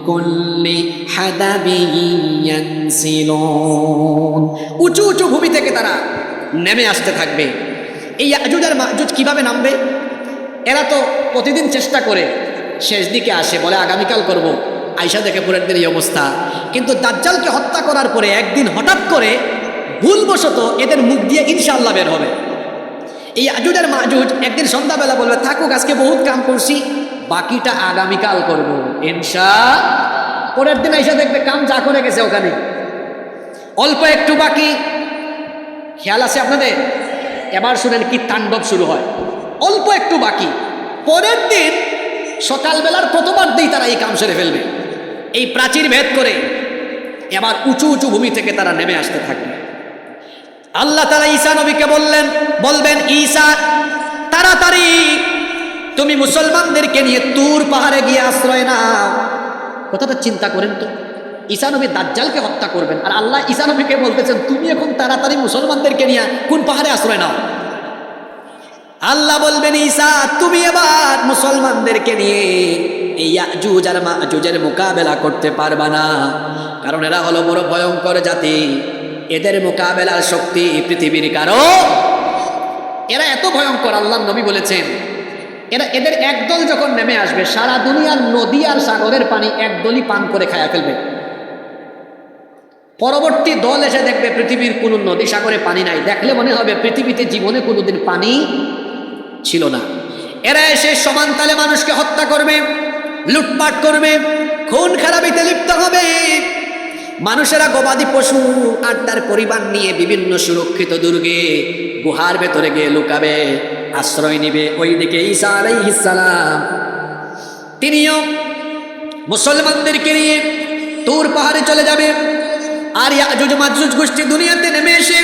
কুল্লি হাদাবিন ইয়ানসিলুন। উঁচু উঁচু ভূমি থেকে তারা নেমে আসতে থাকবে। এই ইয়াজুজ আর মাজুজ কিভাবে নামবে? এরা তো প্রতিদিন চেষ্টা করে শেষ দিকে আসে, বলে আগামীকাল করব। আয়সা দেখে পরের দিন এই অবস্থা। কিন্তু দাজ্জালকে হত্যা করার পরে একদিন হঠাৎ করে ভুলবশত এদের মুখ দিয়ে ইনশাআল্লাহ বের হবে। এই ইয়াজুজ আর মাজুজ একদিন সন্ধ্যাবেলা বলবে, থাকুক আজকে বহুত কাম করছি, বাকিটা আগামীকাল করব ইনশাআল্লাহ। পরের দিন আয়সা দেখবে কাম যা করে গেছে ওখানে, অল্প একটু বাকি। খেয়াল আছে আপনাদের? এবার শুনেন কি তাণ্ডব শুরু হয়। অল্প একটু বাকি, পরের দিন সকালবেলার প্রথমার দিন তারা এই কাম সেরে ফেলবে। এই প্রাচীর ভেদ করে এবার উঁচু উঁচু ভূমি থেকে তারা নেমে আসতে থাকবে। আল্লাহ তাআলা ঈসা নবীকে বলবেন, ঈসা তাড়াতাড়ি তুমি মুসলমানদেরকে নিয়ে তুর পাহাড়ে গিয়ে আশ্রয় নাও। কথাটা চিন্তা করেন তো, ঈসা নবী দাজ্জালকে হত্যা করবেন, আর আল্লাহ ঈসা নবীকে বলতেছেন তুমি এখন তাড়াতাড়ি মুসলমানদেরকে নিয়ে কোন পাহাড়ে আশ্রয় নাও। আল্লাহ বলবেন, ঈসা তুমি এবার মুসলমানদেরকে নিয়ে এই ইয়াজুজ আর মাজুজের মোকাবেলা করতে পারবা না, কারণ এরা হলো বড় ভয়ঙ্কর জাতি। এদের মোকাবেলার শক্তি পৃথিবীর কারো। এরা এত ভয়ঙ্কর, আল্লাহ নবী বলেছেন এদের একদল যখন নেমে আসবে, সারা দুনিয়ার নদী আর সাগরের পানি একদলই পান করে খায়া ফেলবে। পরবর্তী দল এসে দেখবে পৃথিবীর কোন নদী সাগরে পানি নাই, দেখলে মনে হবে পৃথিবীতে জীবনে কোনোদিন পানি ছিল না। এরা এসে সমান তালে মানুষকে হত্যা করবে, লুটপাট করবে, খুন খারাপিতে লিপ্ত হবে। মানুষেরা গবাদি পশু আর তার পরিবার নিয়ে বিভিন্ন সুরক্ষিত দুর্গে গুহার ভেতরে গিয়ে লুকাবে, আশ্রয় নিবে। ওইদিকে ঈসা আলাইহিস সালাম তিনিও মুসলমানদেরকে নিয়ে তুর পাহাড়ে চলে যাবে। আর ইয়াজুজ মাজুজ গোষ্ঠী দুনিয়াতে নেমে এসে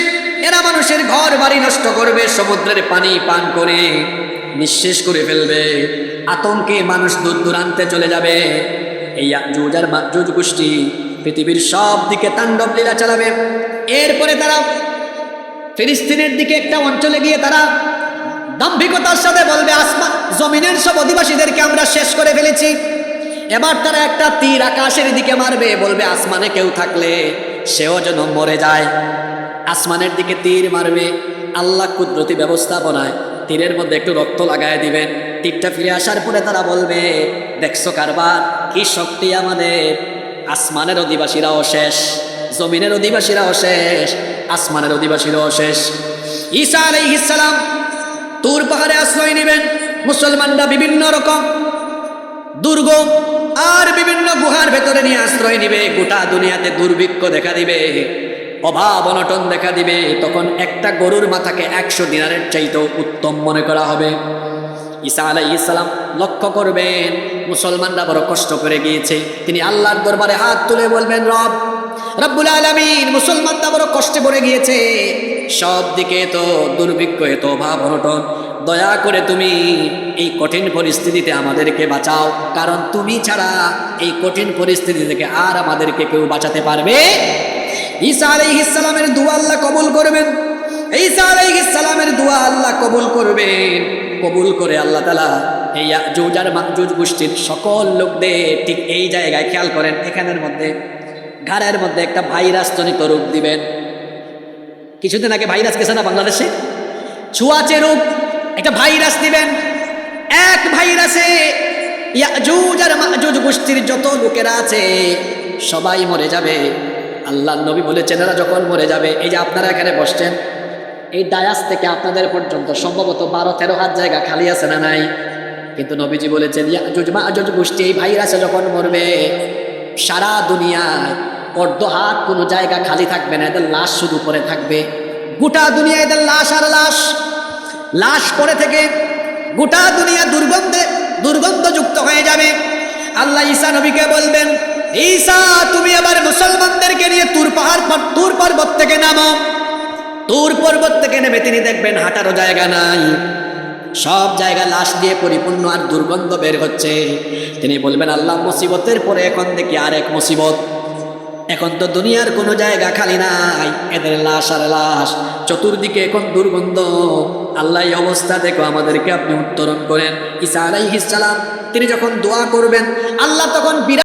এরা মানুষের ঘর বাড়ি নষ্ট করবে, সমুদ্রের পানি পান করে নিঃশেষ করে ফেলবে। আতঙ্কে মানুষ দূর দূরান্তে চলে যাবে। এই ইয়াজুজ আর মাজুজ গোষ্ঠী পৃথিবীর সব দিকে তাণ্ডব লীলা চালাবে। এরপরে তারা ফিলিস্তিনের দিকে একটা অঞ্চলে গিয়ে তারা দাম্ভিকতার সাথে বলবে, আসমান জমিনের সব অধিবাসীদেরকে আমরা শেষ করে ফেলেছি। এবার তারা একটা তীর আকাশের দিকে মারবে, বলবে আসমানে কেউ থাকলে সেও যেন মরে যায়। আসমানের দিকে তীর মারবে, আল্লাহ কুদরতি ব্যবস্থাপনায় তীরের মধ্যে একটু রক্ত লাগায় দিবেন। তীরটা ফিরে আসার পরে তারা বলবে, দেখছো কারবার, কি শক্তি আমাদের। আসমানের অধিবাসীরাও শেষ, জমিনের অধিবাসীরাও শেষ, আসমানের অধিবাসীরাও শেষ। ঈসা আলাইহিস সালাম তুর পাহাড়ে আশ্রয় নেবেন। মুসলমানরা বিভিন্ন রকম দুর্গ আর বিভিন্ন গুহার ভেতরে নিয়ে আশ্রয় নিবে। গোটা দুনিয়াতে দুর্ভিক্ষ দেখা দিবে, অভাব অনটন দেখা দিবে। তখন একটা গরুর মাথাকে 100 দিনারের চাইতেও উত্তম মনে করা হবে। ঈসা আলাইহিস সালাম লক্ষ্য করবেন মুসলমানরা বড় কষ্ট করে গিয়েছে। তিনি আল্লাহর দরবারে হাত তুলে বলবেন, রব্বুল আলামিন, মুসলমানরা বড় কষ্টে পড়ে গিয়েছে, সব দিকে তো দুর্ভিক্ষ, এত অভাব অনটন, দয়া করে তুমি এই কঠিন পরিস্থিতিতে আমাদেরকে বাঁচাও, কারণ তুমি ছাড়া এই কঠিন পরিস্থিতি থেকে আর আমাদেরকে কেউ বাঁচাতে পারবে। ঈসা আলাইহিস সালামের দোয়া আল্লাহ কবুল করবেন। ঈসা আলাইহিস সালামের দোয়া আল্লাহ কবুল করবেন। কবুল করে আল্লাহ তাআলা এই ইয়াজুজ আর মাজুজ গোষ্ঠীর সকল লোকদের ঠিক এই জায়গায়, খেয়াল করেন, এখানের মধ্যে ঘাড়ের মধ্যে একটা ভাইরাস জনিত রোগ দিবেন। কিছুদিন আগে ভাইরাস গেছে না বাংলাদেশে, ছোঁয়াচে রোগ, একটা ভাইরাস দিবেন। এক ভাইরাসে ইয়াজুজ আর মাজুজ গোষ্ঠীর যত লোকেরা আছে সবাই মরে যাবে। আল্লাহর নবী বলেছেন এরা যখন মরে যাবে, এই যে আপনারা এখানে বসছেন, এই ডায়াস থেকে আপনাদের পর্যন্ত সম্ভবত 12-13 হাত জায়গা খালি আছে না নাই? কিন্তু নবীজি বলেছেন ইয়াজুজ মাজুজ গোষ্ঠী এই ভাইরাসে যখন মরবে, সারা দুনিয়ায় অর্ধ হাত কোনো জায়গা খালি থাকবে না, এদের লাশ শুধু পড়ে থাকবে। গোটা দুনিয়া এদের লাশ আর লাশ, লাশ পড়ে থেকে গোটা দুনিয়া দুর্গন্ধযুক্ত হয়ে যাবে। আল্লাহ ঈসা নবীকে বলবেন, ঈসা তুমি আবার মুসলমানদেরকে নিয়ে তুর পর্বত থেকে নামো। তুর পর্বত থেকে নেমে তিনি দেখবেন হাঁটারও জায়গা নাই, সব জায়গা লাশ দিয়ে পরিপূর্ণ আর দুর্গন্ধ বের হচ্ছে। তিনি বলবেন, আল্লাহ, মুসিবতের পরে এখন দেখি আরেক মুসিবত। এখন তো দুনিয়ার কোনো জায়গা খালি নাই, এদের লাশ আর লাশ, চতুর্দিকে এখন দুর্গন্ধ। আল্লাহ এই অবস্থা দেখো, আমাদেরকে আপনি উত্তরণ করেন। ঈসা আলাইহিস সালাম তিনি যখন দোয়া করবেন, আল্লাহ তখন